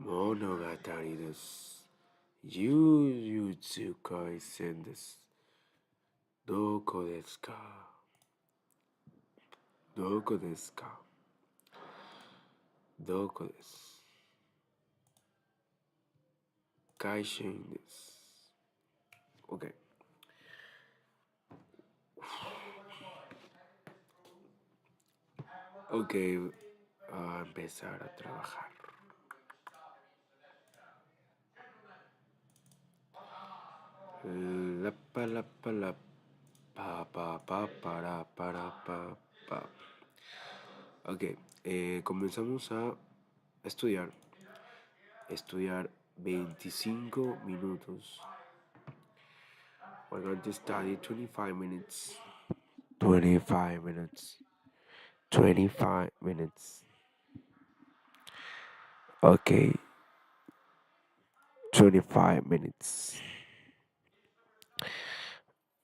物語です。悠々海鮮です。どこですか？どこですか？どこです。会社員です。OK。Ok, a empezar a trabajar. La pa la pa la pa pa pa para pa. Ok, comenzamos a estudiar. Estudiar 25 minutos. We're going to study 25 minutes. 25 minutes. 25 minutes. Okay, 25 minutes.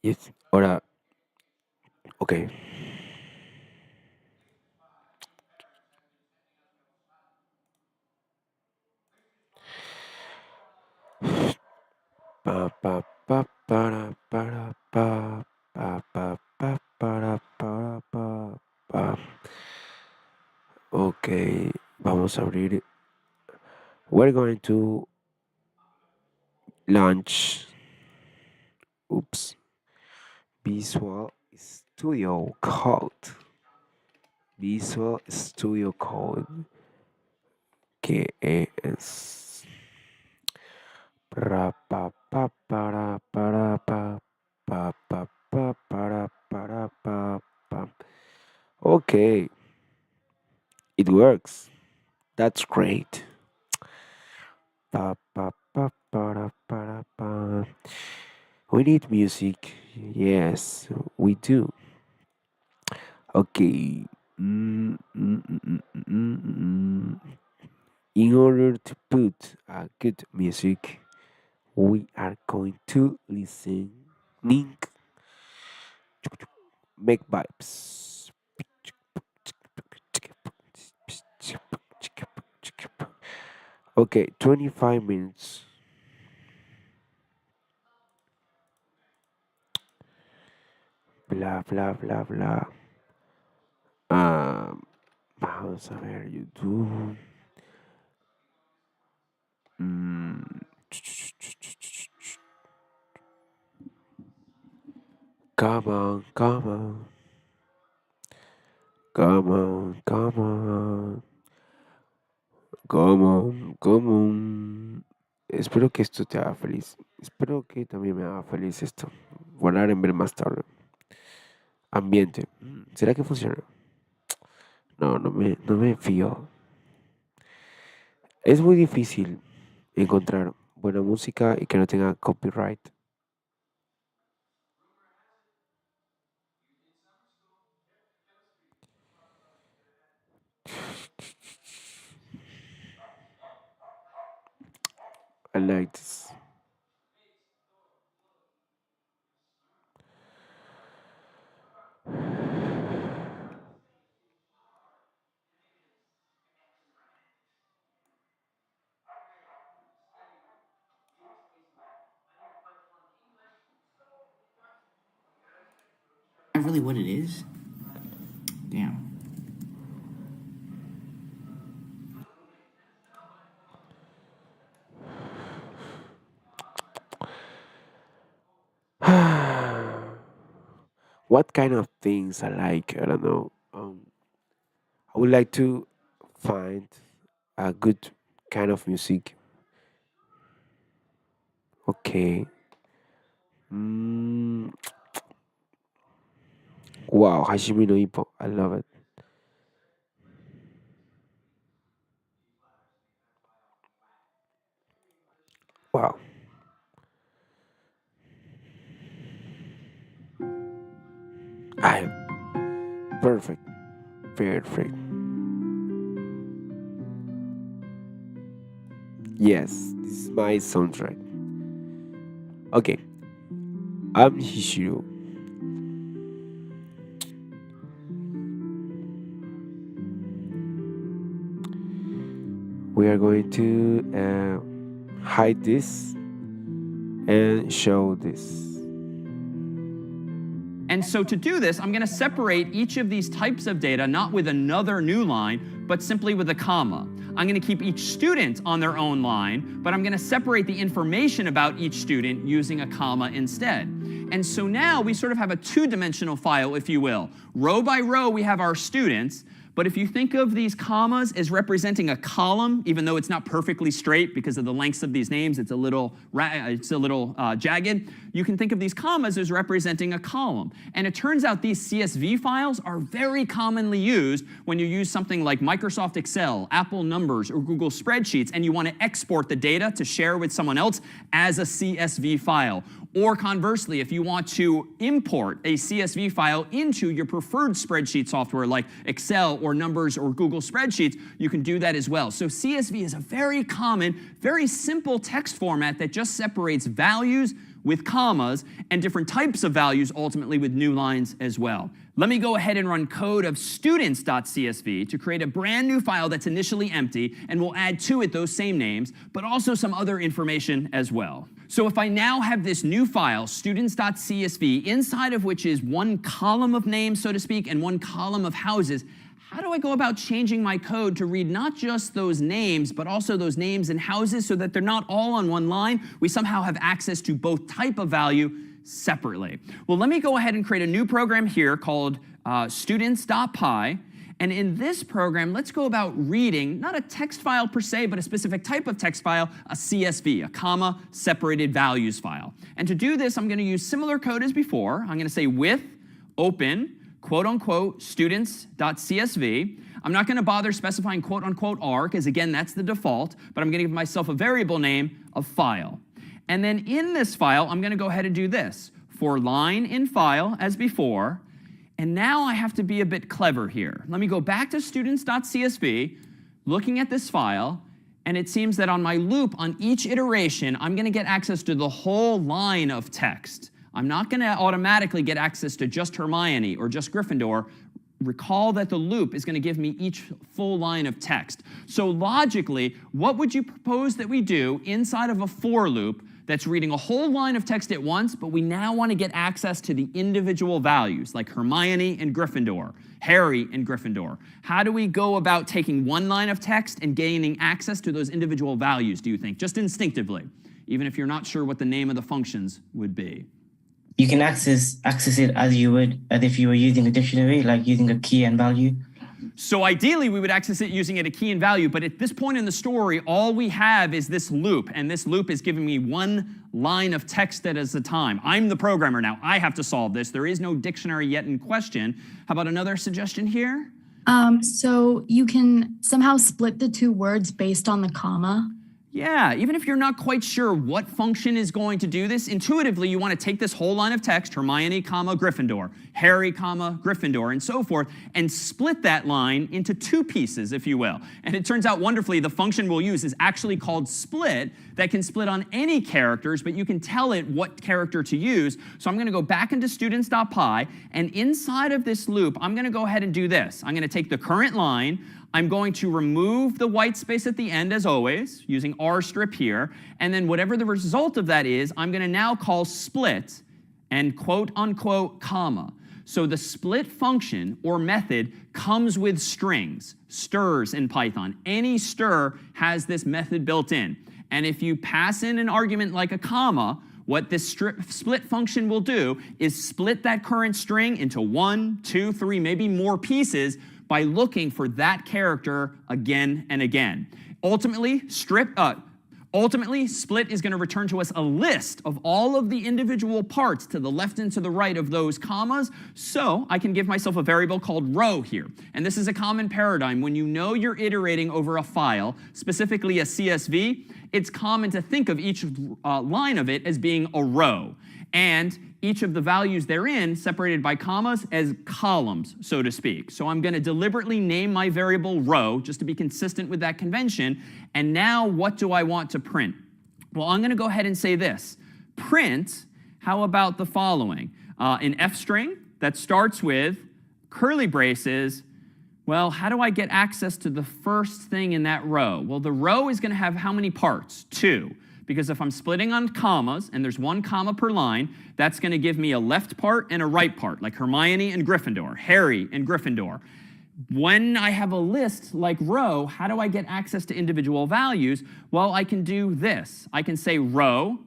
Yes, ahora, okay. Pa pa pa pa pa pa pa. Ok, vamos a abrir. We're going to launch. Oops. Visual Studio Code. Visual Studio Code. Que es. Para pa pa para pa pa pa para pa. Okay, it works. That's great. Pa pa pa para pa. We need music. Yes, we do. Okay. In order to put a good music, we are going to listen, make vibes. Okay, 25 minutes. Bla, bla, bla, bla. Vamos a ver YouTube. Come on, come on. Come on, come on. Come on, come on. Espero que esto te haga feliz. Espero que también me haga feliz esto. Volar en ver más tarde. Ambiente. ¿Será que funciona? No, no me fío. Es muy difícil encontrar buena música y que no tenga copyright. I like this. Really what it is? Damn. What kind of things I like? I don't know. I would like to find a good kind of music. Okay. Mm, wow, Hashimi no Ippo. I love it. Wow. I perfect. Perfect. Yes, this is my soundtrack. Okay. I'm Hishiro. we are going to hide this and show this. And so to do this, I'm going to separate each of these types of data, not with another new line, but simply with a comma. I'm going to keep each student on their own line, but I'm going to separate the information about each student using a comma instead. And so now we sort of have a two-dimensional file, if you will. Row by row, we have our students. But if you think of these commas as representing a column, even though it's not perfectly straight because of the lengths of these names, it's a little jagged, you can think of these commas as representing a column. And it turns out these CSV files are very commonly used when you use something like Microsoft Excel, Apple Numbers, or Google Spreadsheets, and you want to export the data to share with someone else as a CSV file. Or conversely, if you want to import a CSV file into your preferred spreadsheet software like Excel or Numbers or Google Spreadsheets, you can do that as well. So CSV is a very common, very simple text format that just separates values with commas and different types of values ultimately with new lines as well. Let me go ahead and run code of students.csv to create a brand new file that's initially empty, and we'll add to it those same names, but also some other information as well. So if I now have this new file, students.csv, inside of which is one column of names, so to speak, and one column of houses, how do I go about changing my code to read not just those names, but also those names and houses so that they're not all on one line? We somehow have access to both type of value separately. Well, let me go ahead and create a new program here called students.py. And in this program, let's go about reading, not a text file per se, but a specific type of text file, a CSV, a comma-separated values file. And to do this, I'm going to use similar code as before. I'm going to say with open, quote-unquote, students.csv. I'm not going to bother specifying quote-unquote r, because again, that's the default, but I'm going to give myself a variable name of file. And then in this file, I'm going to go ahead and do this. For line in file, as before. And now I have to be a bit clever here. Let me go back to students.csv, looking at this file, and it seems that on my loop, on each iteration, I'm going to get access to the whole line of text. I'm not going to automatically get access to just Hermione or just Gryffindor. Recall that the loop is going to give me each full line of text. So logically, what would you propose that we do inside of a for loop that's reading a whole line of text at once, but we now want to get access to the individual values, like Hermione and Gryffindor, Harry and Gryffindor? How do we go about taking one line of text and gaining access to those individual values, do you think? Just instinctively, even if you're not sure what the name of the functions would be. You can access it as you would as if you were using a dictionary, like using a key and value. So ideally, we would access it using a key and value, but at this point in the story, all we have is this loop, and this loop is giving me one line of text at a time. I'm the programmer now. I have to solve this. There is no dictionary yet in question. How about another suggestion here? So you can somehow split the two words based on the comma. Yeah, even if you're not quite sure what function is going to do this, intuitively you want to take this whole line of text, Hermione, comma, Gryffindor, Harry, comma, Gryffindor, and so forth, and split that line into two pieces, if you will. And it turns out wonderfully the function we'll use is actually called split, that can split on any characters, but you can tell it what character to use. So I'm going to go back into students.py, and inside of this loop, I'm going to go ahead and do this. I'm going to take the current line, I'm going to remove the white space at the end, as always, using rstrip here. And then whatever the result of that is, I'm going to now call split and quote-unquote comma. So the split function or method comes with strings, strs in Python. Any stir has this method built in. And if you pass in an argument like a comma, what this split function will do is split that current string into 1, 2, 3, maybe more pieces by looking for that character again and again. Ultimately, split is going to return to us a list of all of the individual parts to the left and to the right of those commas. So I can give myself a variable called row here. And this is a common paradigm. When you know you're iterating over a file, specifically a CSV, it's common to think of each line of it as being a row. And each of the values therein, separated by commas, as columns, so to speak. So I'm going to deliberately name my variable row, just to be consistent with that convention. And now what do I want to print? Well, I'm going to go ahead and say this. Print, how about the following? An F string that starts with curly braces, Well, how do I get access to the first thing in that row? Well, the row is going to have how many parts? 2. Because if I'm splitting on commas, and there's 1 comma per line, that's going to give me a left part and a right part, like Hermione and Gryffindor, Harry and Gryffindor. When I have a list like row, how do I get access to individual values? Well, I can do this. I can say row,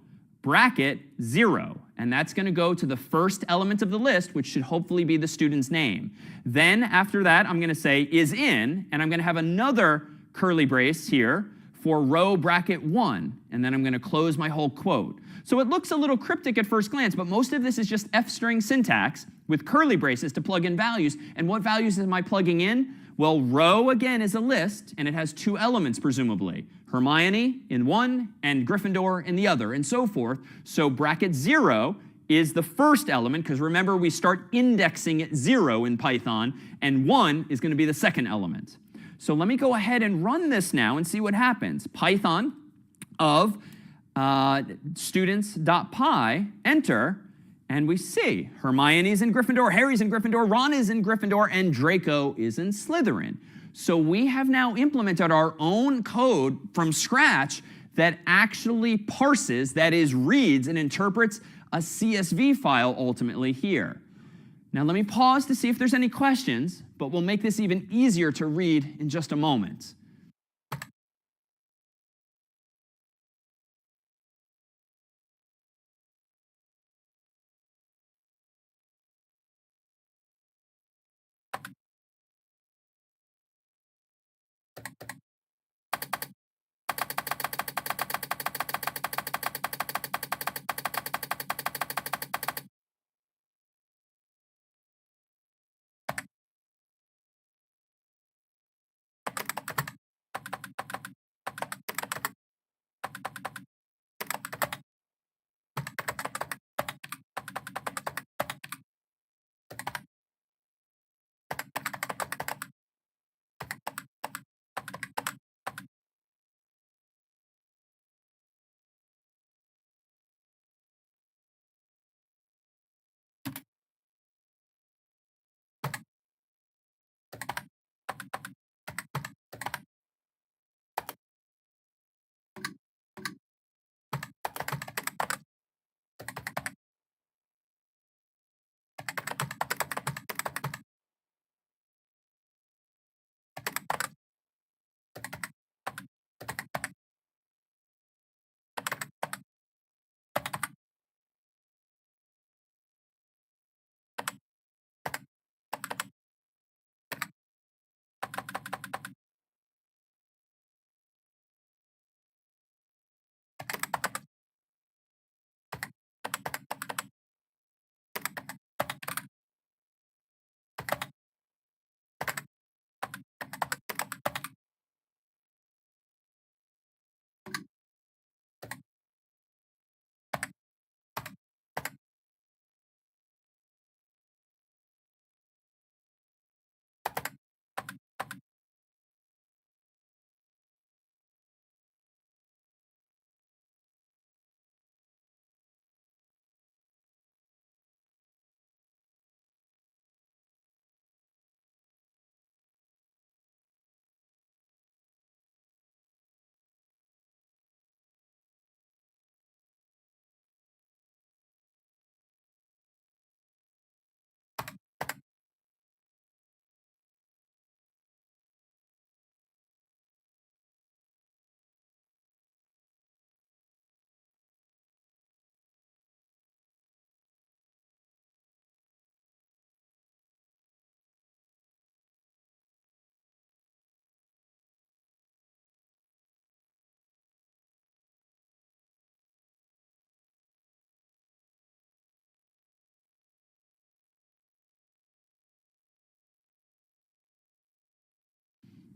bracket, 0. And that's going to go to the first element of the list, which should hopefully be the student's name. Then after that, I'm going to say is in, and I'm going to have another curly brace here for row bracket 1. And then I'm going to close my whole quote. So it looks a little cryptic at first glance, but most of this is just F-string syntax with curly braces to plug in values. And what values am I plugging in? Well, row, again, is a list, and it has 2 elements, presumably. Hermione in one, and Gryffindor in the other, and so forth. So bracket 0 is the first element, because remember, we start indexing at 0 in Python, and 1 is going to be the second element. So let me go ahead and run this now and see what happens. Python of students.py, enter, and we see Hermione's in Gryffindor, Harry's in Gryffindor, Ron is in Gryffindor, and Draco is in Slytherin. So we have now implemented our own code from scratch that actually parses, that is, reads and interprets a CSV file ultimately here. Now let me pause to see if there's any questions, but we'll make this even easier to read in just a moment.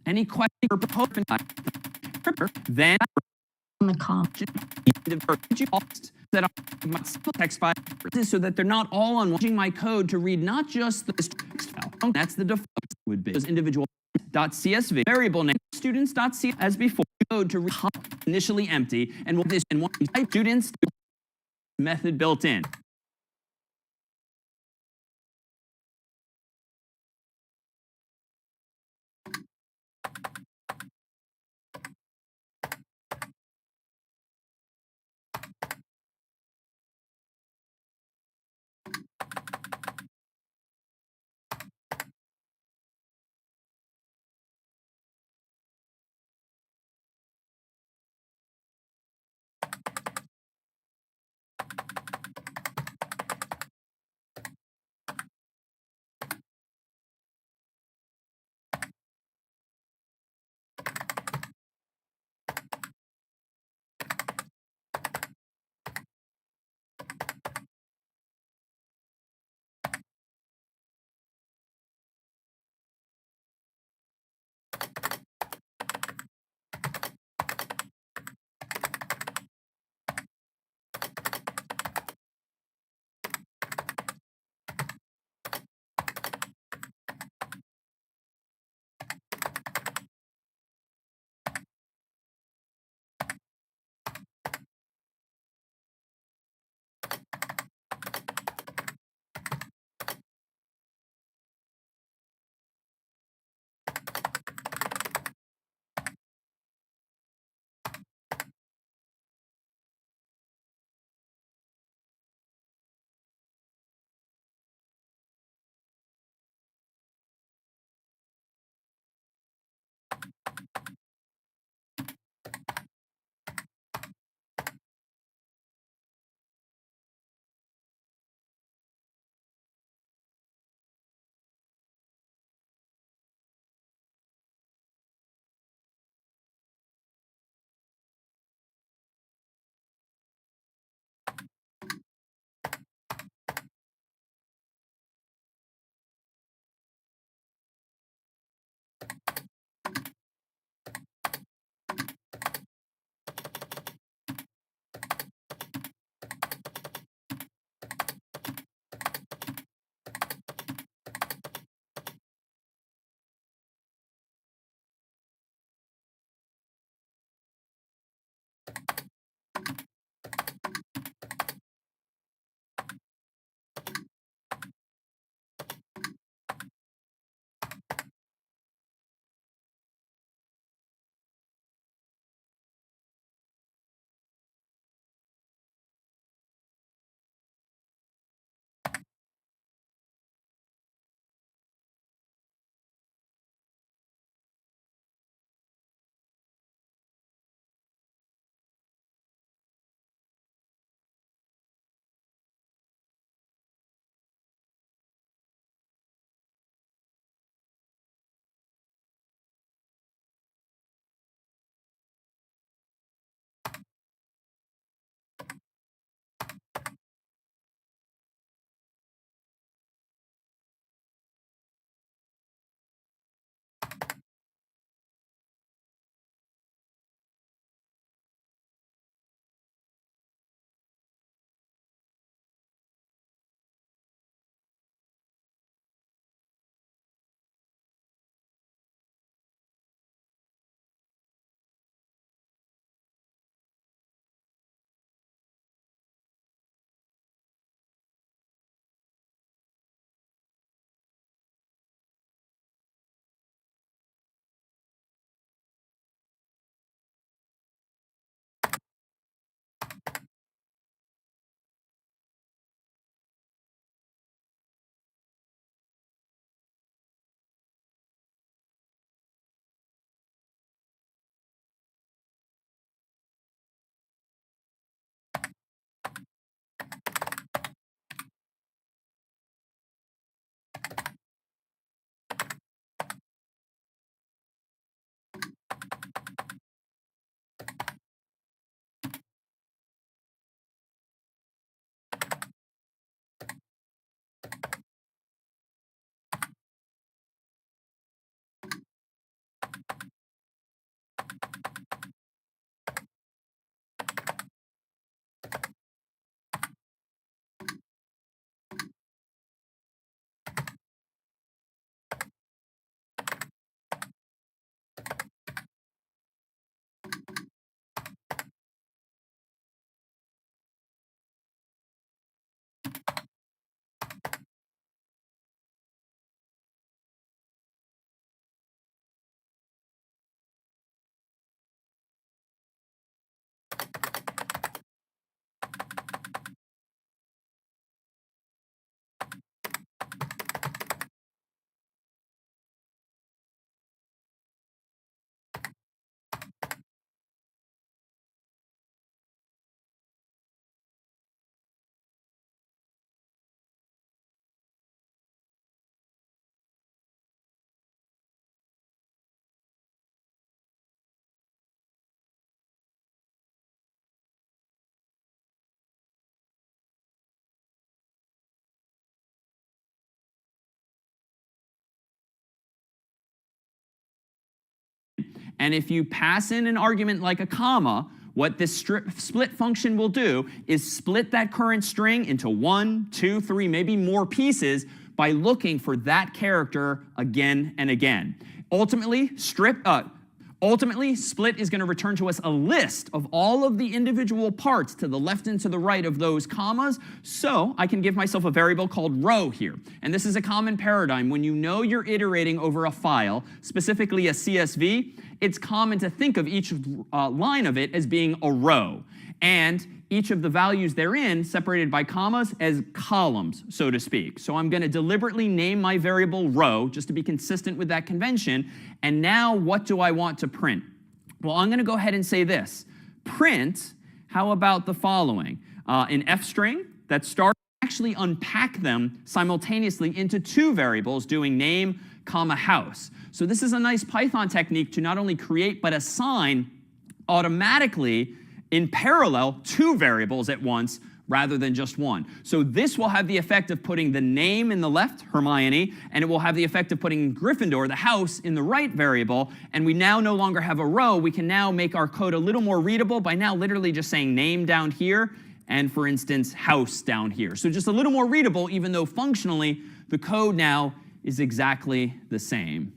Any questions or proposals? Then On the com. that my text file so that they're not all on my code to read not just the text file. That's the default would be. Those individual .csv variable name students.csv as before code to read initially empty and will this and one type students method built in. And if you pass in an argument like a comma, what this split function will do is split that current string into 1, 2, 3, maybe more pieces by looking for that character again and again. Ultimately, split is going to return to us a list of all of the individual parts to the left and to the right of those commas. So I can give myself a variable called row here. And this is a common paradigm. When you know you're iterating over a file, specifically a CSV, it's common to think of each line of it as being a row. And each of the values therein, separated by commas, as columns, so to speak. So I'm going to deliberately name my variable row, just to be consistent with that convention. And now what do I want to print? Well, I'm going to go ahead and say this. Print, how about the following? An F string that starts actually unpack them simultaneously into two variables, doing name, comma, house. So this is a nice Python technique to not only create, but assign automatically in parallel two variables at once rather than just one. So this will have the effect of putting the name in the left, Hermione, and it will have the effect of putting Gryffindor, the house, in the right variable. And we now no longer have a row. We can now make our code a little more readable by now literally just saying name down here and, for instance, house down here. So just a little more readable, even though functionally the code now is exactly the same.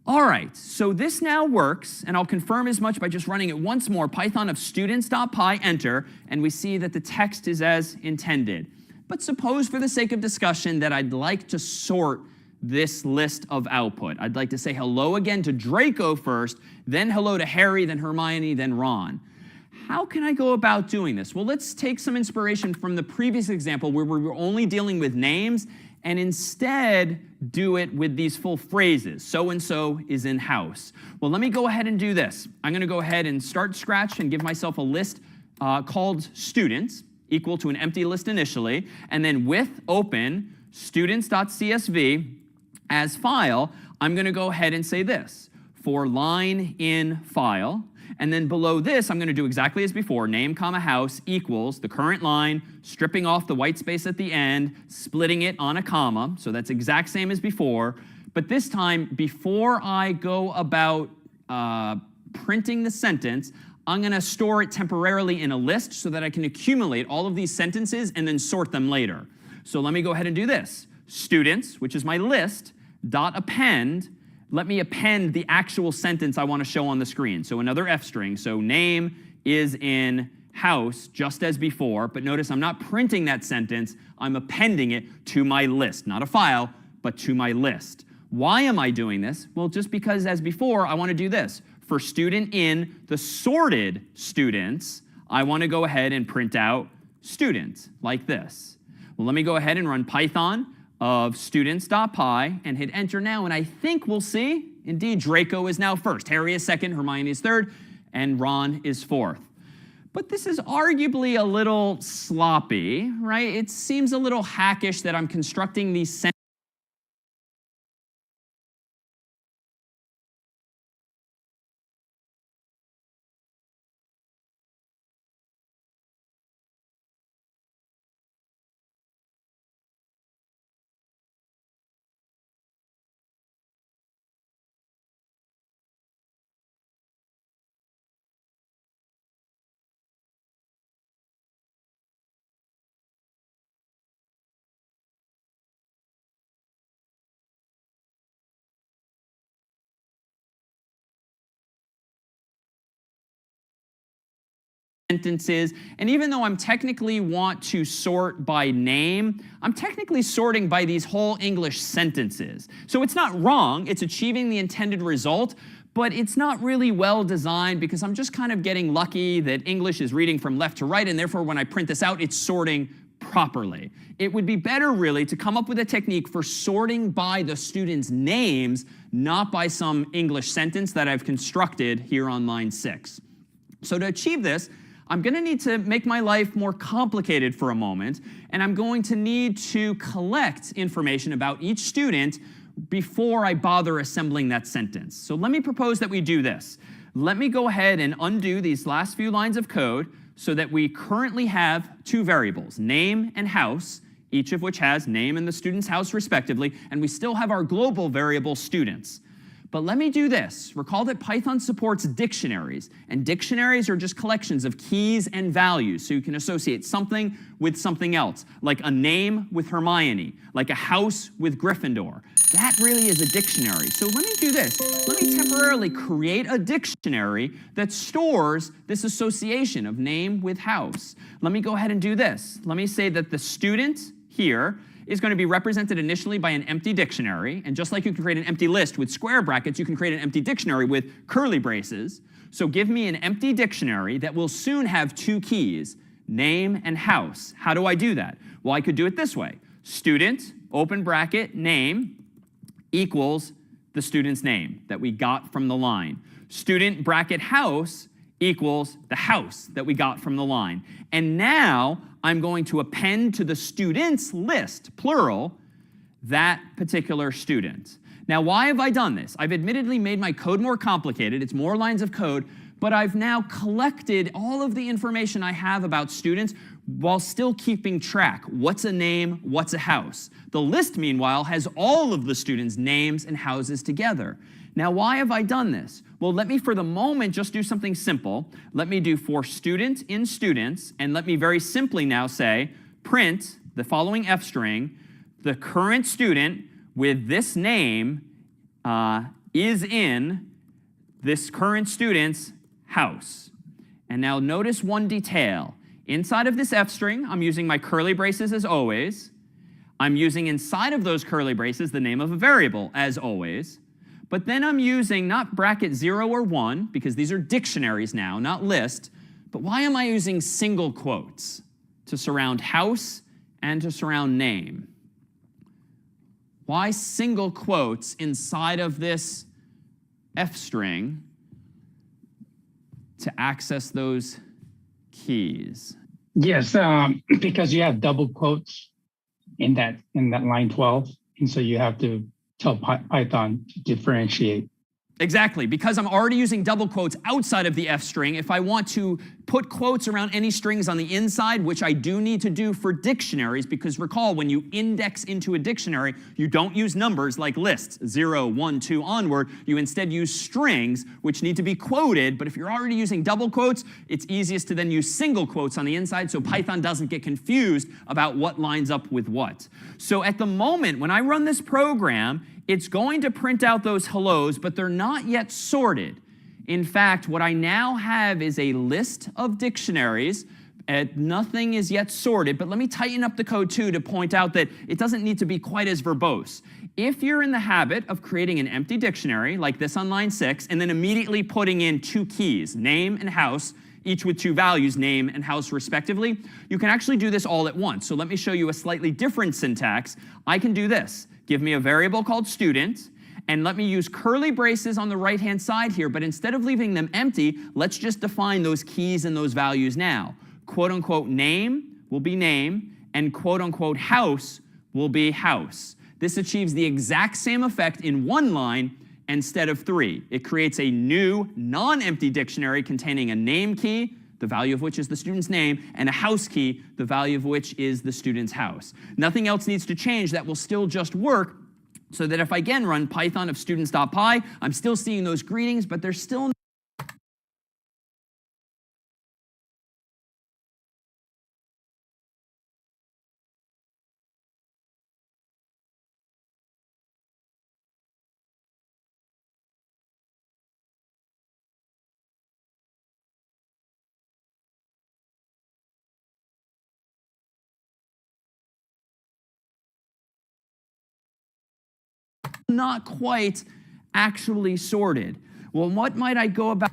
All right, so this now works, and I'll confirm as much by just running it once more. Python of students.py, enter, and we see that the text is as intended. But suppose for the sake of discussion that I'd like to sort this list of output. I'd like to say hello again to Draco first, then hello to Harry, then Hermione, then Ron. How can I go about doing this? Well, let's take some inspiration from the previous example where we were only dealing with names and instead do it with these full phrases. So-and-so is in house. Well, let me go ahead and do this. I'm going to go ahead and start scratch and give myself a list called students, equal to an empty list initially, and then with open students.csv as file, I'm going to go ahead and say this. For line in file, and then below this, I'm going to do exactly as before, name, comma, house equals the current line, stripping off the white space at the end, splitting it on a comma. So that's exact same as before. But this time, before I go about printing the sentence, I'm going to store it temporarily in a list so that I can accumulate all of these sentences and then sort them later. So let me go ahead and do this. Students, which is my list, dot append. Let me append the actual sentence I want to show on the screen. So another F string. So name is in house, just as before. But notice I'm not printing that sentence. I'm appending it to my list. Not a file, but to my list. Why am I doing this? Well, just because, as before, I want to do this. For student in the sorted students, I want to go ahead and print out student, like this. Well, let me go ahead and run Python of students.py and hit enter now, and I think we'll see, indeed, Draco is now first, Harry is second, Hermione is third, and Ron is fourth. But this is arguably a little sloppy, right? It seems a little hackish that I'm constructing these sentences sentences, and even though I'm technically want to sort by name, I'm technically sorting by these whole English sentences. So it's not wrong, it's achieving the intended result, but it's not really well designed because I'm just kind of getting lucky that English is reading from left to right, and therefore when I print this out, it's sorting properly. It would be better really to come up with a technique for sorting by the students' names, not by some English sentence that I've constructed here on line 6. So to achieve this, I'm going to need to make my life more complicated for a moment, and I'm going to need to collect information about each student before I bother assembling that sentence. So let me propose that we do this. Let me go ahead and undo these last few lines of code so that we currently have two variables, name and house, each of which has name and the student's house respectively, and we still have our global variable students. But let me do this. Recall that Python supports dictionaries, and dictionaries are just collections of keys and values, so you can associate something with something else, like a name with Hermione, like a house with Gryffindor. That really is a dictionary. So let me do this. Let me temporarily create a dictionary that stores this association of name with house. Let me go ahead and do this. Let me say that the student here is going to be represented initially by an empty dictionary. And just like you can create an empty list with square brackets, you can create an empty dictionary with curly braces. So give me an empty dictionary that will soon have two keys, name and house. How do I do that? Well, I could do it this way. Student, open bracket, name, equals the student's name that we got from the line. Student bracket house equals the house that we got from the line. And now I'm going to append to the students list, plural, that particular student. Now, why have I done this? I've admittedly made my code more complicated. It's more lines of code, but I've now collected all of the information I have about students while still keeping track. What's a name? What's a house? The list, meanwhile, has all of the students' names and houses together. Now, why have I done this? Well, let me, for the moment, just do something simple. Let me do for student in students, and let me very simply now say, print the following f string, the current student with this name is in this current student's house. And now notice one detail. Inside of this f string, I'm using my curly braces as always. I'm using inside of those curly braces the name of a variable as always. But then I'm using not bracket 0 or 1, because these are dictionaries now, not list. But why am I using single quotes to surround house and to surround name? Why single quotes inside of this f string to access those keys? Yes, because you have double quotes in that line 12, and so you have to tell Python to differentiate. Exactly, because I'm already using double quotes outside of the f string. If I want to put quotes around any strings on the inside, which I do need to do for dictionaries, because recall, when you index into a dictionary, you don't use numbers like lists, 0, 1, 2, onward. You instead use strings, which need to be quoted. But if you're already using double quotes, it's easiest to then use single quotes on the inside so Python doesn't get confused about what lines up with what. So at the moment, when I run this program, it's going to print out those hellos, but they're not yet sorted. In fact, what I now have is a list of dictionaries, and nothing is yet sorted, but let me tighten up the code too to point out that it doesn't need to be quite as verbose. If you're in the habit of creating an empty dictionary, like this on line 6, and then immediately putting in two keys, name and house, each with two values, name and house respectively, you can actually do this all at once. So let me show you a slightly different syntax. I can do this. Give me a variable called student, and let me use curly braces on the right-hand side here, but instead of leaving them empty, let's just define those keys and those values now. Quote-unquote name will be name, and quote-unquote house will be house. This achieves the exact same effect in one line instead of 3. It creates a new non-empty dictionary containing a name key, the value of which is the student's name, and a house key, the value of which is the student's house. Nothing else needs to change. That will still just work, so that if I again run Python of students.py, I'm still seeing those greetings, but they're still not quite actually sorted. Well, what might I go about?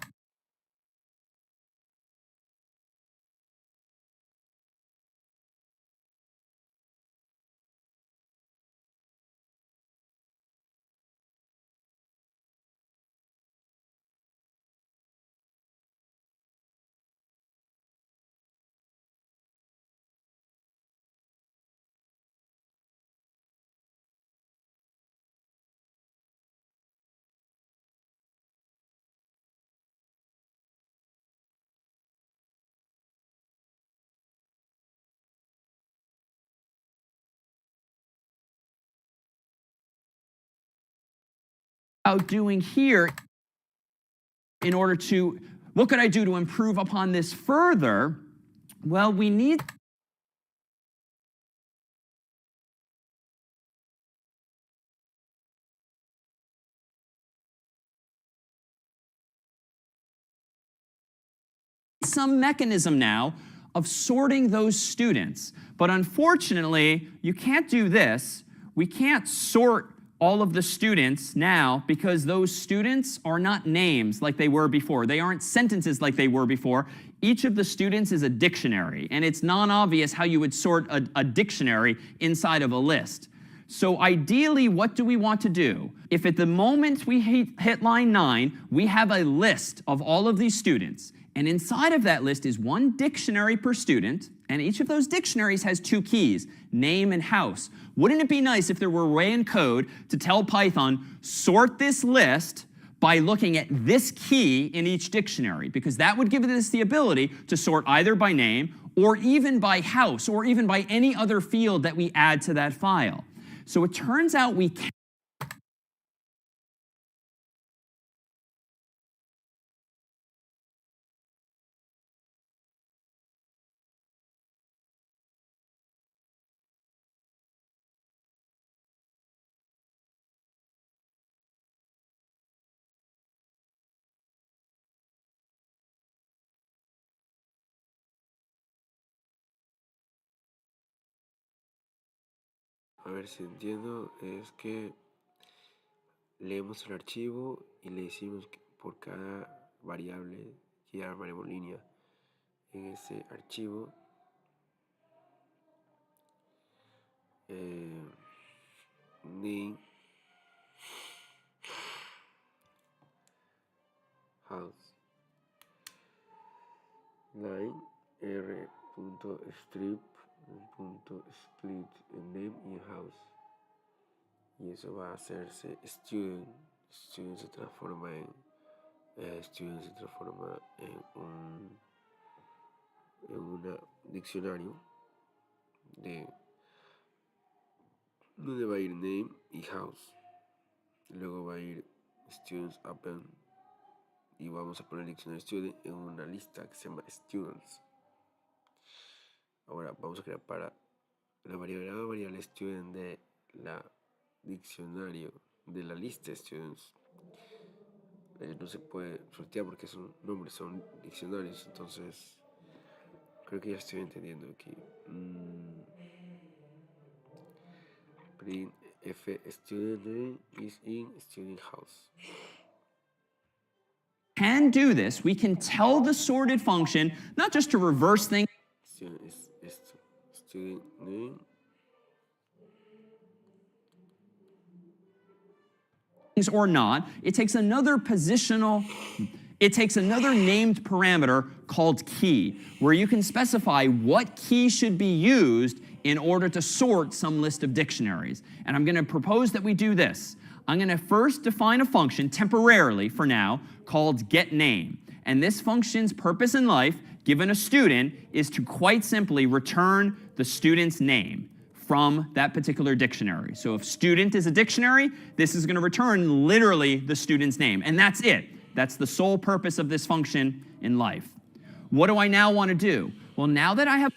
Out doing here in order to, what could I do to improve upon this further? Well, we need some mechanism now of sorting those students. But unfortunately, you can't do this. We can't sort all of the students now because those students are not names like they were before. They aren't sentences like they were before. Each of the students is a dictionary, and it's non-obvious how you would sort a dictionary inside of a list. So ideally, what do we want to do? If at the moment we hit line 9, we have a list of all of these students, and inside of that list is one dictionary per student, and each of those dictionaries has 2 keys, name and house. Wouldn't it be nice if there were a way in code to tell Python, sort this list by looking at this key in each dictionary? Because that would give us the ability to sort either by name, or even by house, or even by any other field that we add to that file. So it turns out we can A ver si entiendo, es que leemos el archivo y le decimos que por cada variable que llamaremos línea en ese archivo, name, house, line, r.strip.split name y house. Y eso va a hacerse student. Student se transforma en un diccionario de donde va a ir name y house. Luego va a ir students append y vamos a poner el diccionario student en una lista que se llama students. Ahora vamos a crear para la variable student de la diccionario de la lista de students. No se puede sortear porque son nombres, son diccionarios. Entonces creo que ya estoy entendiendo aquí. Print f student name is in student house. can do this. We can tell the sorted function not just to reverse things Student is student name. or not. It takes another named parameter called key, where you can specify what key should be used in order to sort some list of dictionaries. And I'm going to propose that we do this. I'm going to first define a function temporarily for now called getName. And this function's purpose in life, given a student, is to quite simply return the student's name from that particular dictionary. So if student is a dictionary, this is going to return literally the student's name. And that's it. That's the sole purpose of this function in life. What do I now want to do? Well, now that I have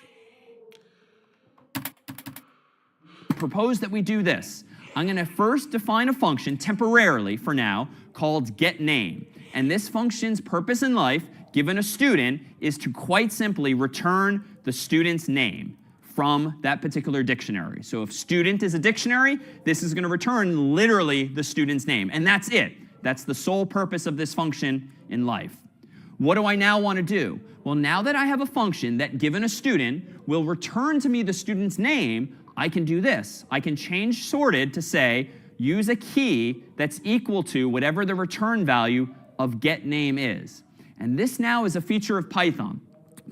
proposed that we do this, I'm going to first define a function temporarily for now called getName. And this function's purpose in life, given a student, is to quite simply return the student's name from that particular dictionary. So if student is a dictionary, this is going to return literally the student's name. And that's it. That's the sole purpose of this function in life. What do I now want to do? Well, now that I have a function that, given a student, will return to me the student's name, I can do this. I can change sorted to say, use a key that's equal to whatever the return value of getName is. And this now is a feature of Python.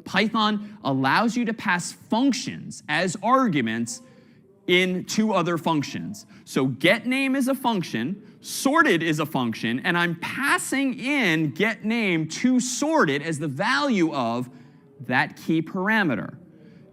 Python allows you to pass functions as arguments in 2 other functions. So getName is a function, sorted is a function, and I'm passing in getName to sorted as the value of that key parameter.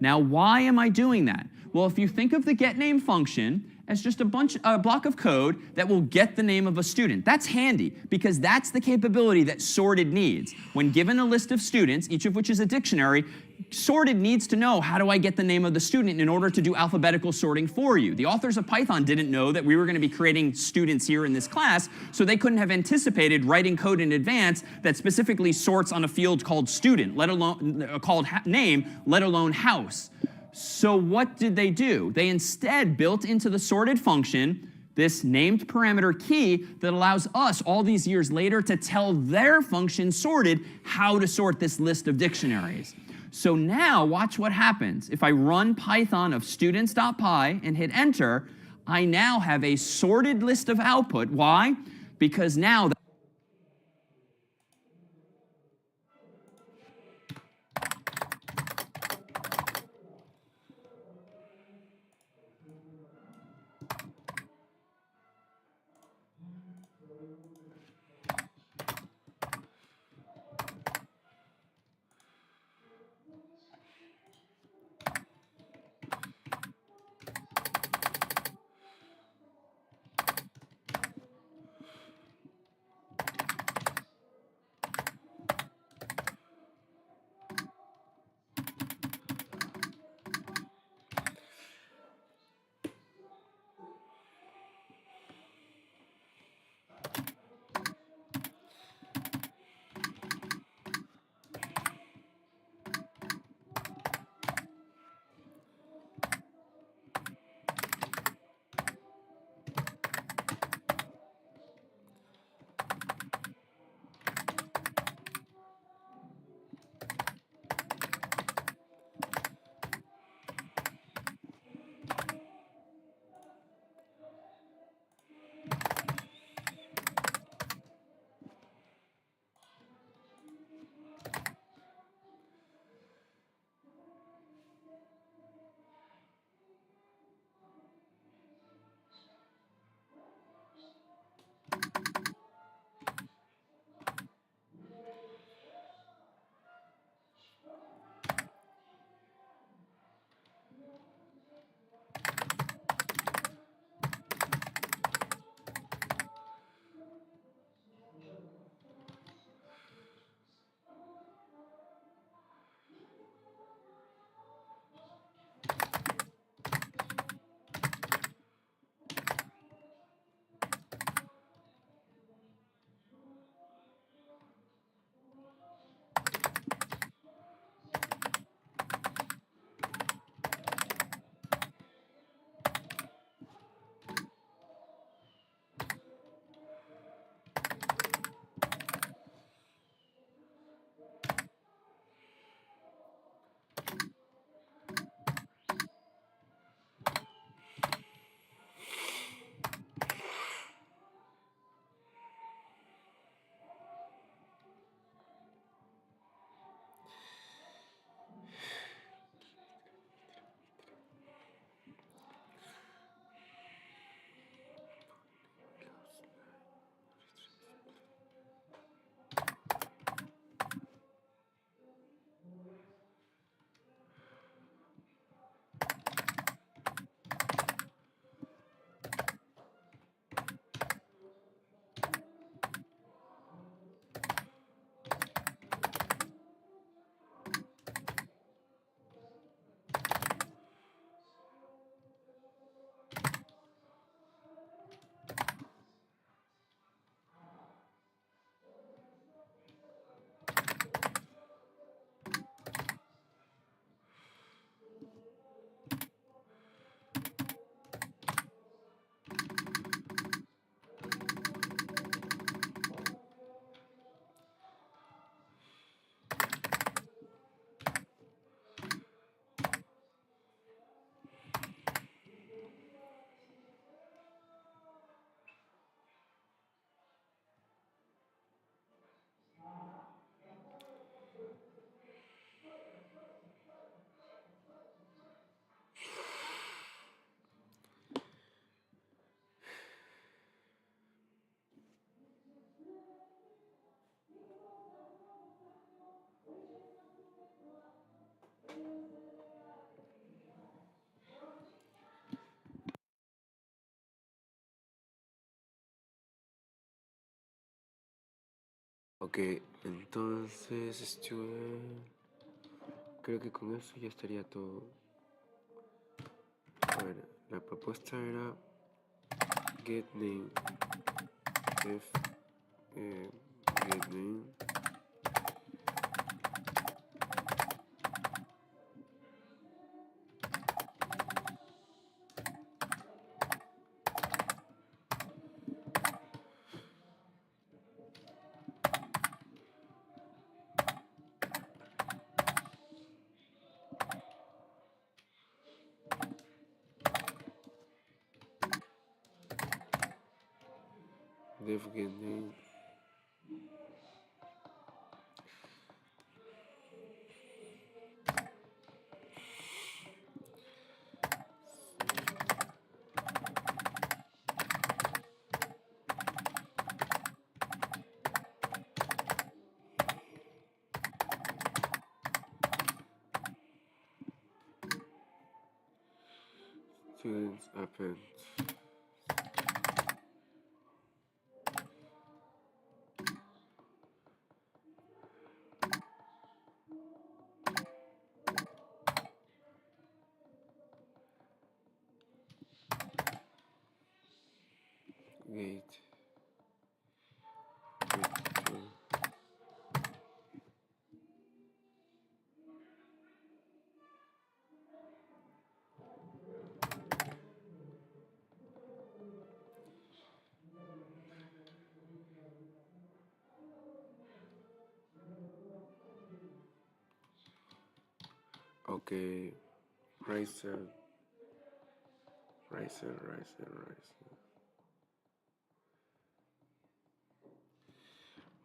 Now, why am I doing that? Well, if you think of the getName function as just a block of code that will get the name of a student. That's handy because that's the capability that sorted needs. When given a list of students, each of which is a dictionary, sorted needs to know, how do I get the name of the student in order to do alphabetical sorting for you? The authors of Python didn't know that we were going to be creating students here in this class, so they couldn't have anticipated writing code in advance that specifically sorts on a field called student, let alone called name, let alone house. So what did they do? They instead built into the sorted function this named parameter key that allows us all these years later to tell their function sorted how to sort this list of dictionaries. So now watch what happens. If I run Python of students.py and hit enter, I now have a sorted list of output. Why? Because now Ok, entonces creo que con eso ya estaría todo. A ver, la propuesta era get name def get name def get name students append. Gate return. Okay, Riser.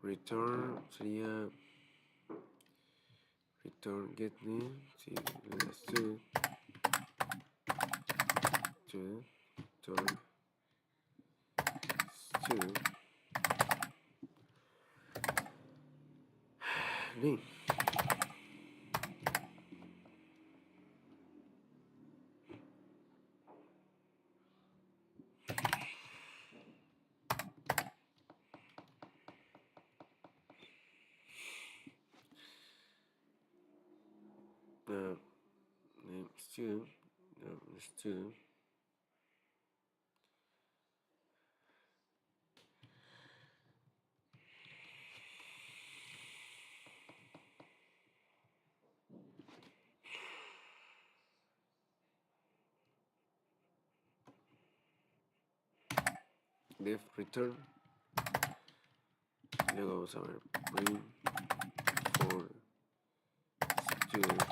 Return sería return get name, sí, student, student, return, student, name. Name student, student. Def return. Luego vamos a ver print for student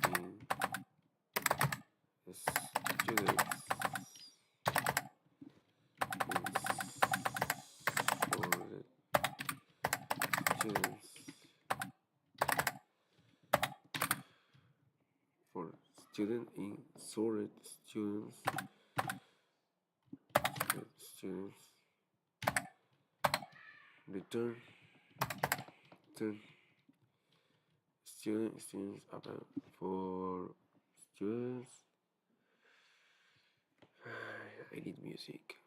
in students sorted students for student in sorted students return students append for students. I need music.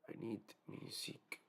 I need music.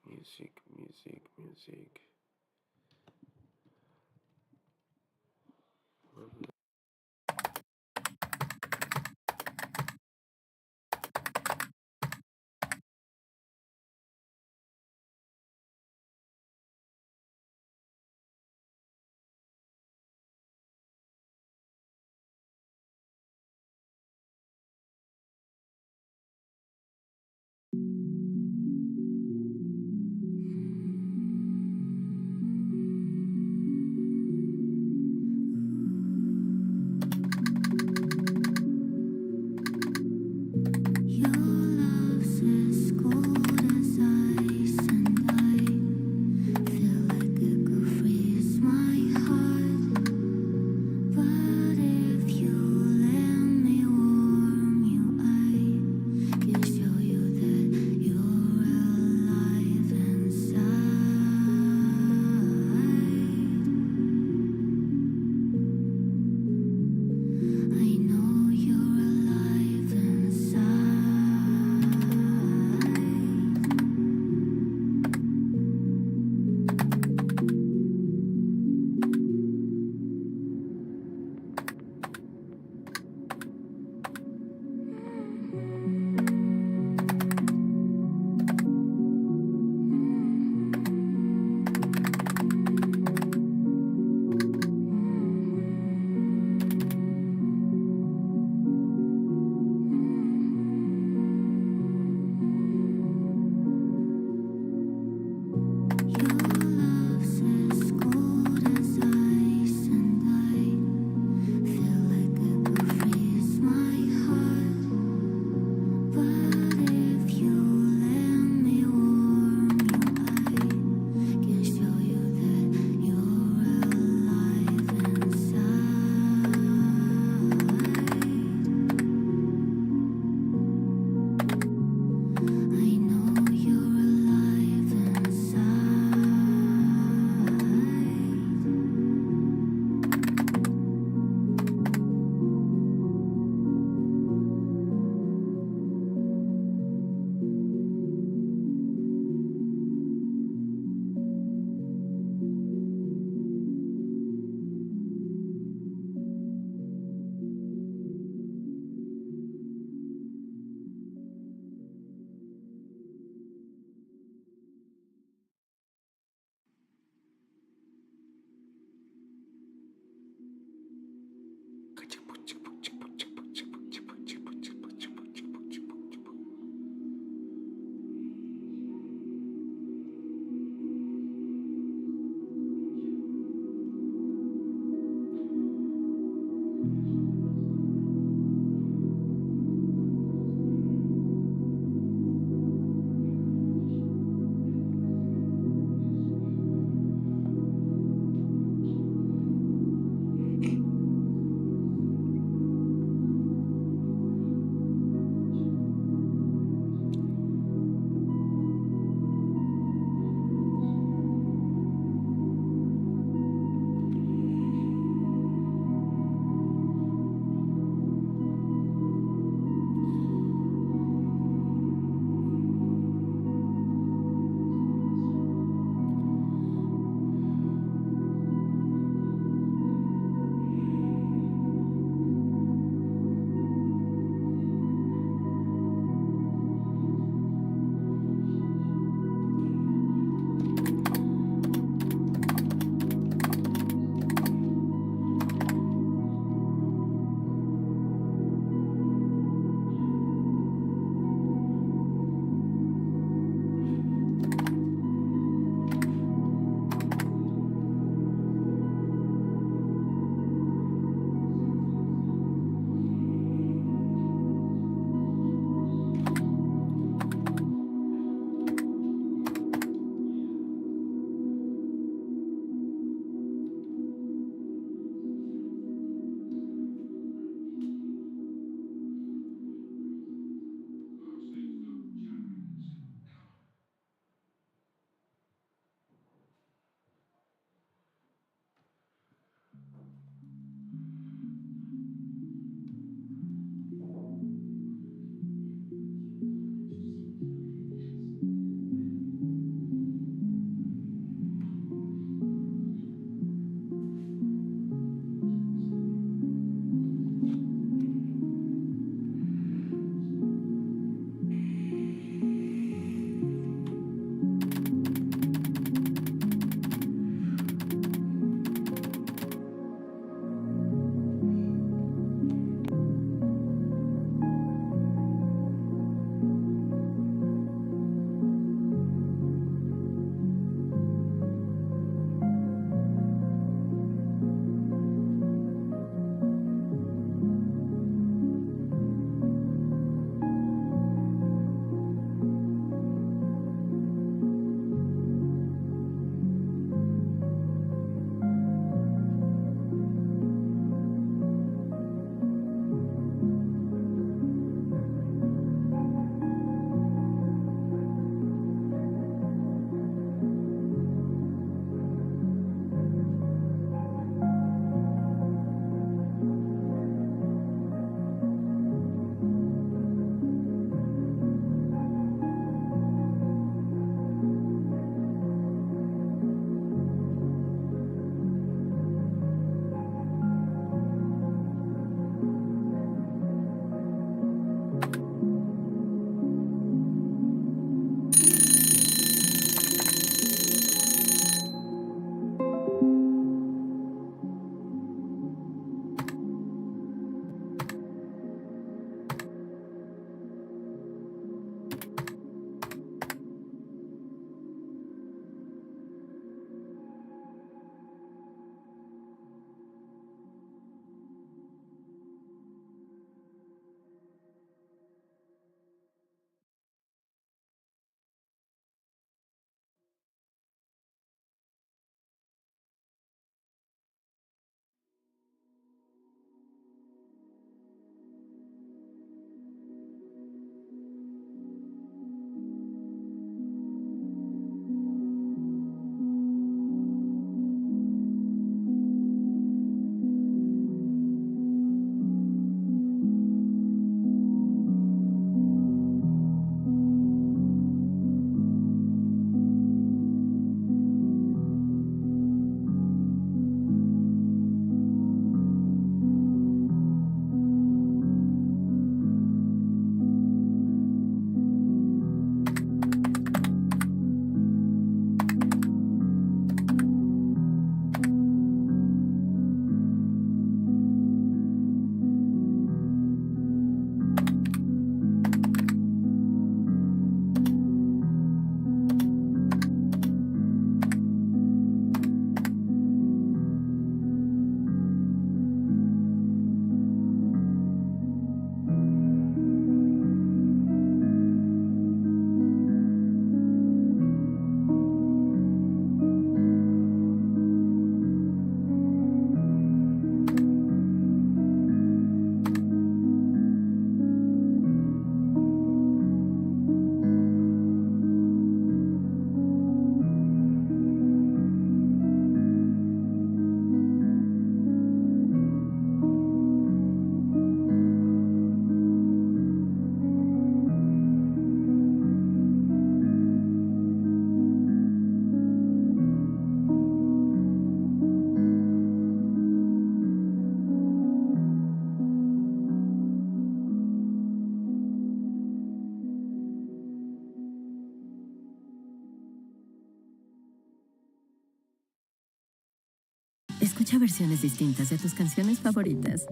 Escucha versiones distintas de tus canciones favoritas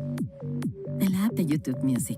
en la app de YouTube Music.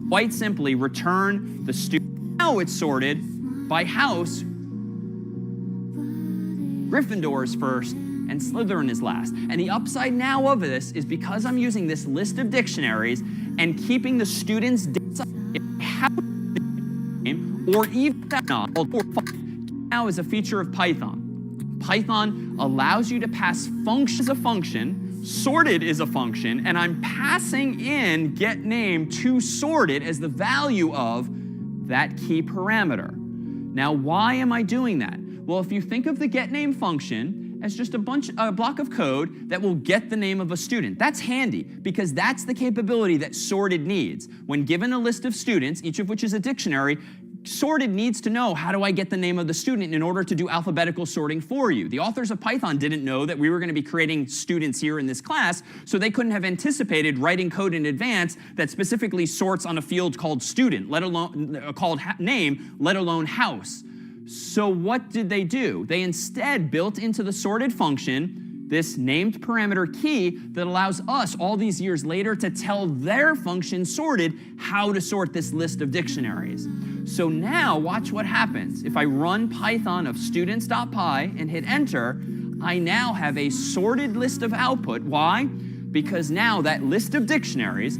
Quite simply, return the student. Now it's sorted by house. Gryffindor is first, and Slytherin is last. And the upside now of this is because I'm using this list of dictionaries and keeping the students' house name, or even now is a feature of Python. Python allows you to pass functions as a function. Sorted is a function, and I'm passing in getName to sorted as the value of that key parameter. Now, why am I doing that? Well, if you think of the getName function as just a block of code that will get the name of a student, that's handy because that's the capability that sorted needs. When given a list of students, each of which is a dictionary, sorted needs to know, how do I get the name of the student in order to do alphabetical sorting for you? The authors of Python didn't know that we were going to be creating students here in this class, so they couldn't have anticipated writing code in advance that specifically sorts on a field called student, let alone called name, let alone house. So what did they do? They instead built into the sorted function this named parameter key that allows us all these years later to tell their function sorted how to sort this list of dictionaries. So now watch what happens. If I run Python of students.py and hit enter, I now have a sorted list of output. Why? Because now that list of dictionaries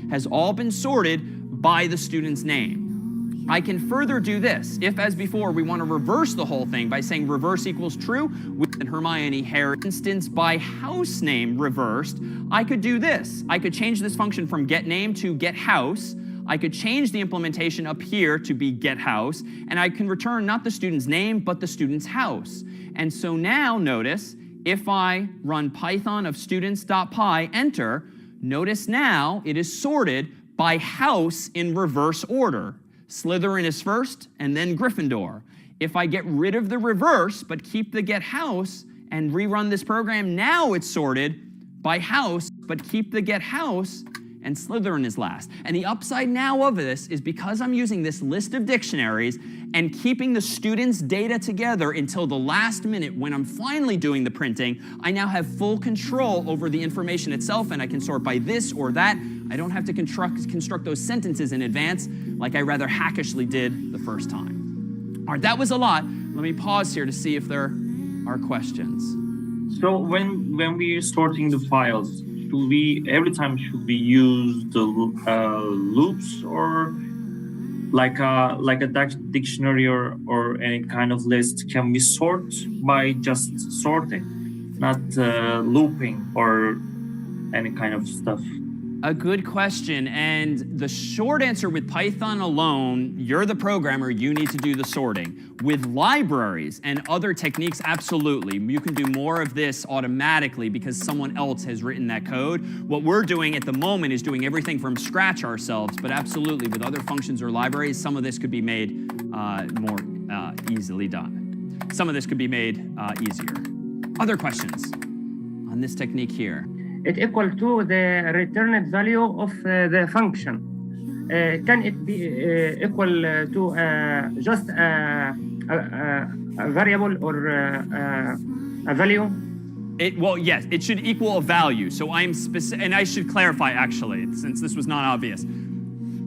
has all been sorted by the student's name. I can further do this. If, as before, we want to reverse the whole thing by saying reverse equals true, with Hermione Hare instance by house name reversed, I could do this. I could change this function from get name to get house. I could change the implementation up here to be get house, and I can return not the student's name, but the student's house. And so now notice, if I run Python of students.py, enter, notice now it is sorted by house in reverse order. Slytherin is first, and then Gryffindor. If I get rid of the reverse, but keep the get house, and rerun this program, now it's sorted by house, but keep the get house, and Slytherin is last. And the upside now of this is because I'm using this list of dictionaries and keeping the students' data together until the last minute when I'm finally doing the printing, I now have full control over the information itself, and I can sort by this or that. I don't have to construct those sentences in advance like I rather hackishly did the first time. All right, that was a lot. Let me pause here to see if there are questions. So when we're sorting the files, should we every time should we use the loops, or like a dictionary or any kind of list? Can we sort by just sorting, not looping or any kind of stuff? A good question, and the short answer with Python alone, you're the programmer, you need to do the sorting. With libraries and other techniques, absolutely. You can do more of this automatically because someone else has written that code. What we're doing at the moment is doing everything from scratch ourselves, but absolutely with other functions or libraries, some of this could be made more easily done. Some of this could be made easier. Other questions on this technique here? It equal to the returned value of the function. Can it be equal to just a variable or a value? Well, yes, it should equal a value. So I'm specific, and I should clarify actually, since this was not obvious.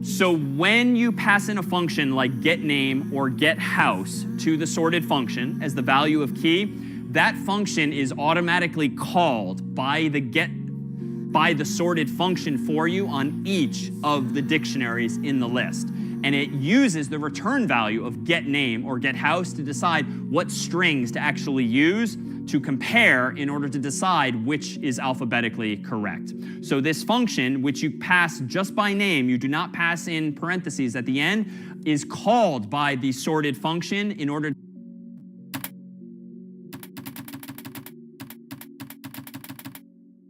So when you pass in a function like getName or getHouse to the sorted function as the value of key, that function is automatically called by the sorted function for you on each of the dictionaries in the list. And it uses the return value of getName or getHouse to decide what strings to actually use to compare in order to decide which is alphabetically correct. So this function, which you pass just by name, you do not pass in parentheses at the end, is called by the sorted function in order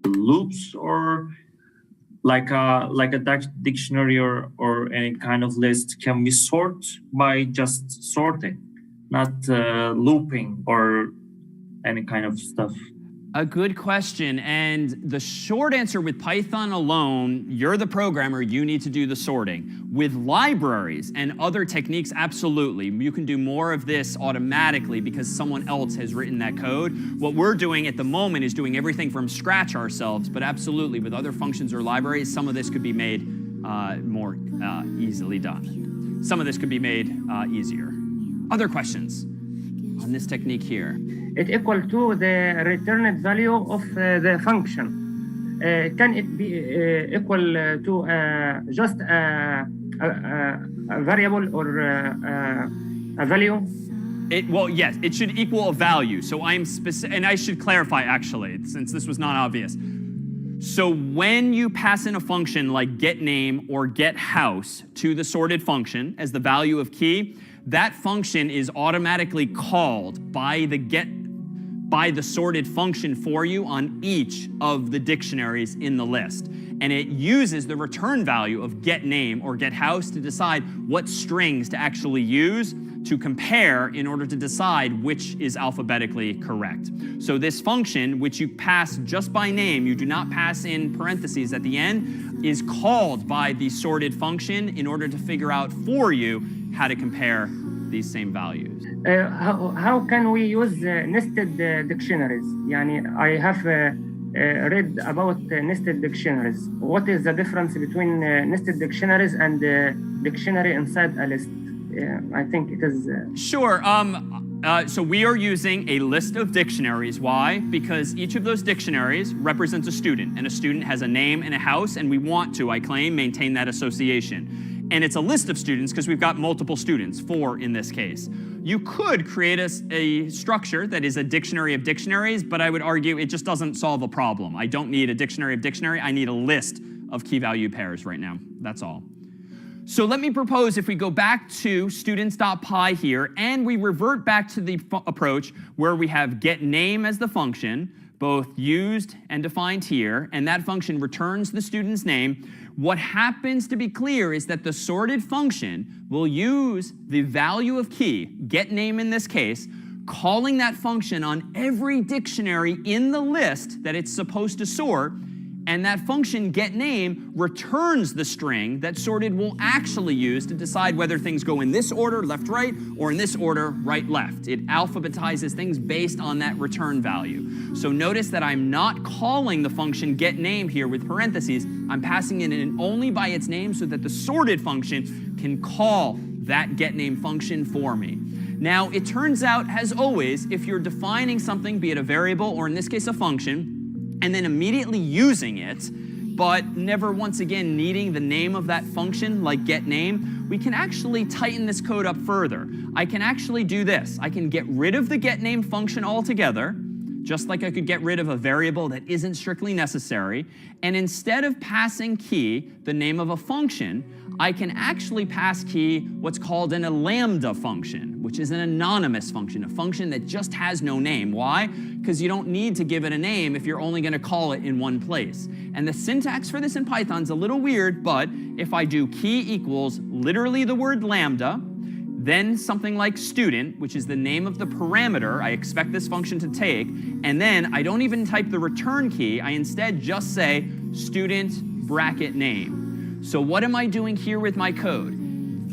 loops, or like a dictionary or any kind of list. Can we sort by just sorting, not looping or any kind of stuff? A good question, and the short answer with Python alone, you're the programmer, you need to do the sorting. With libraries and other techniques, absolutely. You can do more of this automatically because someone else has written that code. What we're doing at the moment is doing everything from scratch ourselves, but absolutely with other functions or libraries, some of this could be made more easily done. Some of this could be made easier. Other questions on this technique here? It equal to the returned value of the function. Can it be equal to just a variable or a value? Well, yes, it should equal a value. So I'm specific, and I should clarify actually, since this was not obvious. So when you pass in a function like getName or getHouse to the sorted function as the value of key, that function is automatically called by the sorted function for you on each of the dictionaries in the list. And it uses the return value of getName or getHouse to decide what strings to actually use to compare in order to decide which is alphabetically correct. So this function, which you pass just by name, you do not pass in parentheses at the end, is called by the sorted function in order to figure out for you how to compare these same values. How can we use nested dictionaries? يعني I have read about nested dictionaries. What is the difference between nested dictionaries and dictionary inside a list? I think it is... Sure. So we are using a list of dictionaries. Why? Because each of those dictionaries represents a student, and a student has a name and a house, and we want to, I claim, maintain that association. And it's a list of students because we've got multiple students, 4 in this case. You could create a structure that is a dictionary of dictionaries, but I would argue it just doesn't solve a problem. I don't need a dictionary of dictionary. I need a list of key value pairs right now. That's all. So let me propose if we go back to students.py here and we revert back to the approach where we have getName as the function, both used and defined here, and that function returns the student's name. What happens to be clear is that the sorted function will use the value of key, getName in this case, calling that function on every dictionary in the list that it's supposed to sort, and that function getName returns the string that sorted will actually use to decide whether things go in this order, left, right, or in this order, right, left. It alphabetizes things based on that return value. So notice that I'm not calling the function getName here with parentheses. I'm passing it in only by its name so that the sorted function can call that getName function for me. Now, it turns out, as always, if you're defining something, be it a variable or in this case a function, and then immediately using it, but never once again needing the name of that function like getName, we can actually tighten this code up further. I can actually do this. I can get rid of the getName function altogether, just like I could get rid of a variable that isn't strictly necessary, and instead of passing key, the name of a function, I can actually pass key what's called a lambda function, which is an anonymous function, a function that just has no name. Why? Because you don't need to give it a name if you're only going to call it in one place. And the syntax for this in Python is a little weird, but if I do key equals literally the word lambda, then something like student, which is the name of the parameter I expect this function to take, and then I don't even type the return key, I instead just say student bracket name. So what am I doing here with my code?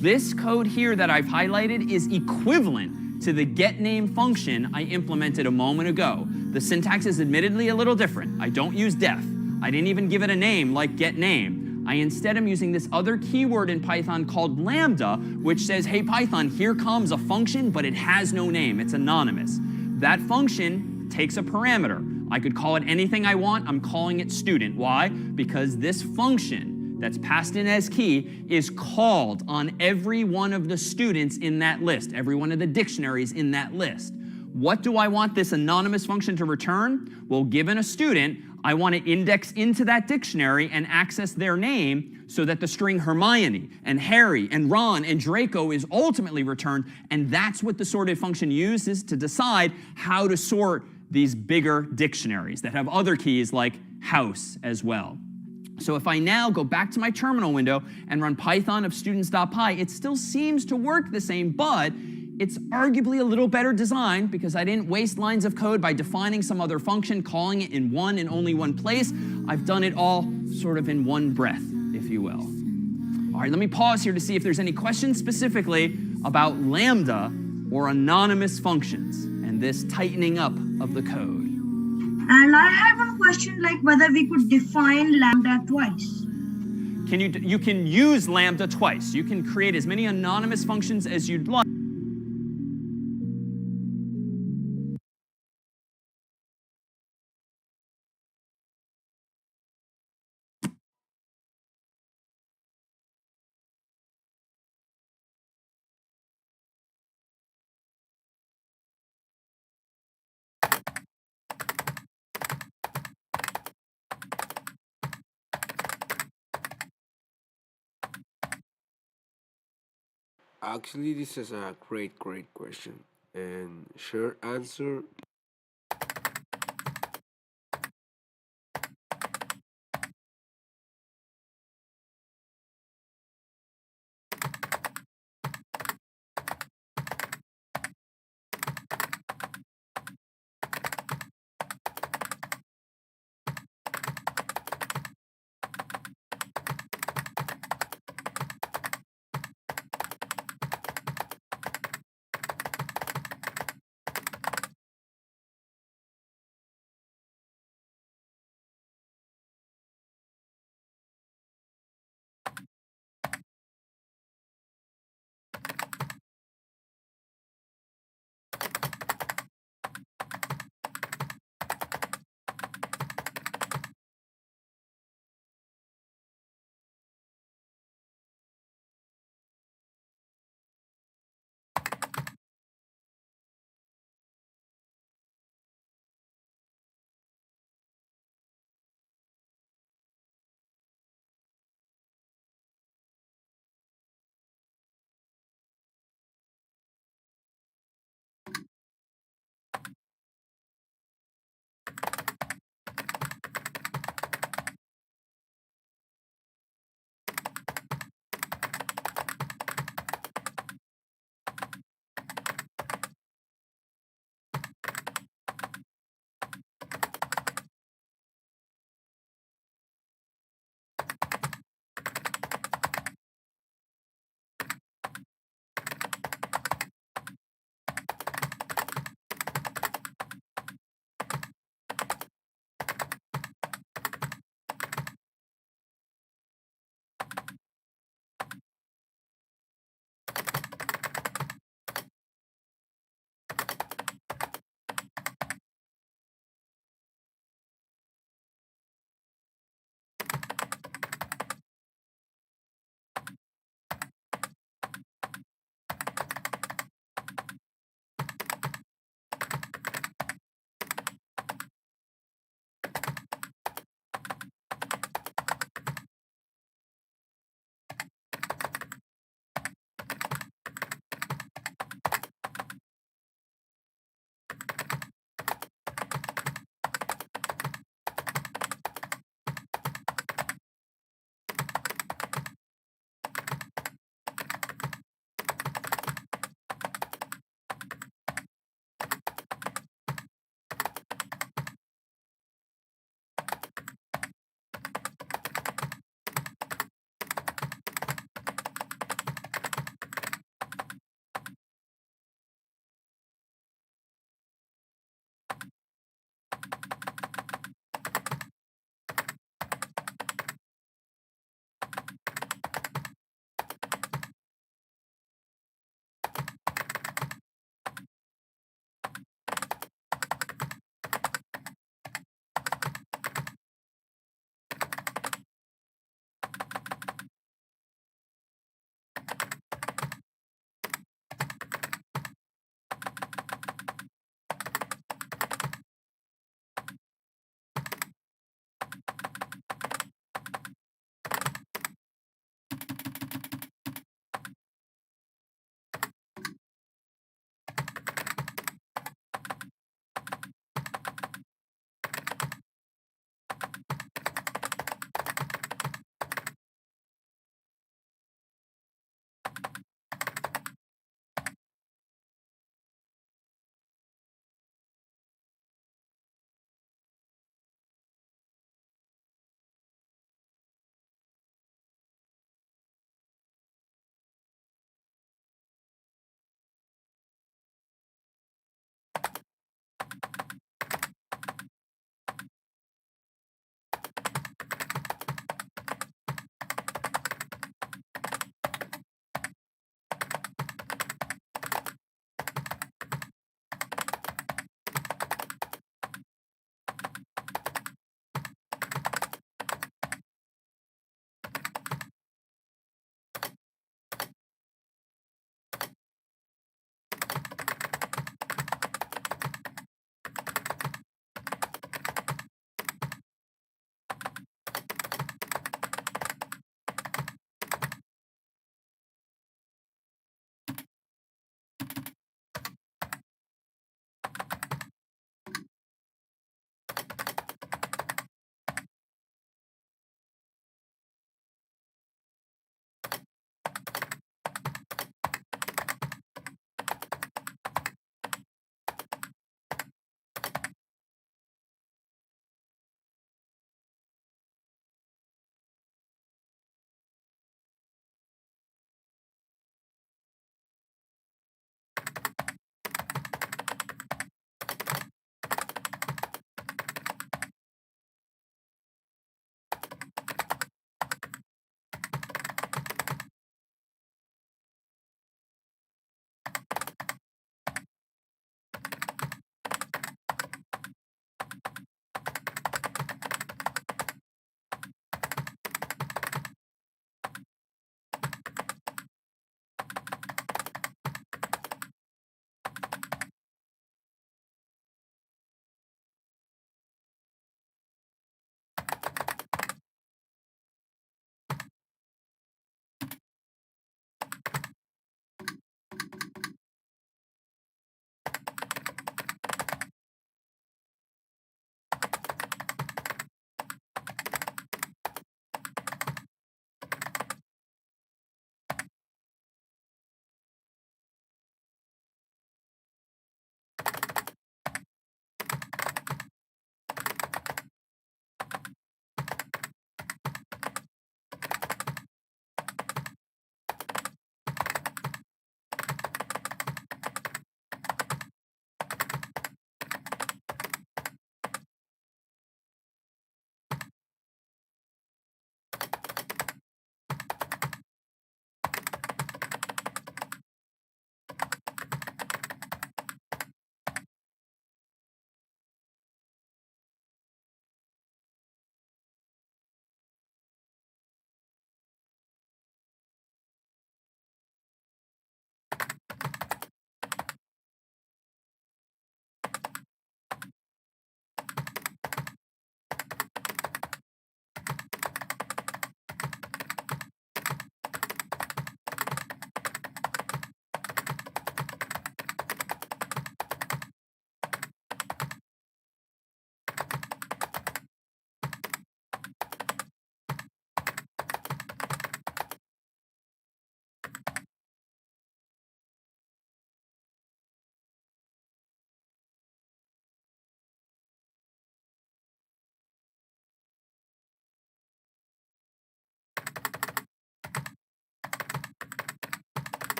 This code here that I've highlighted is equivalent to the getName function I implemented a moment ago. The syntax is admittedly a little different. I don't use def. I didn't even give it a name like getName. I instead am using this other keyword in Python called lambda, which says, hey Python, here comes a function, but it has no name. It's anonymous. That function takes a parameter. I could call it anything I want. I'm calling it student. Why? Because this function that's passed in as key is called on every one of the students in that list, every one of the dictionaries in that list. What do I want this anonymous function to return? Well, given a student, I want to index into that dictionary and access their name so that the string Hermione and Harry and Ron and Draco is ultimately returned, and that's what the sorted function uses to decide how to sort these bigger dictionaries that have other keys like house as well. So if I now go back to my terminal window and run Python of students.py, it still seems to work the same, but it's arguably a little better designed because I didn't waste lines of code by defining some other function, calling it in one and only one place. I've done it all sort of in one breath, if you will. All right, let me pause here to see if there's any questions specifically about lambda or anonymous functions and this tightening up of the code. And I have one question, like whether we could define lambda twice. You can use lambda twice. You can create as many anonymous functions as you'd like. Actually, this is a great question. And short answer,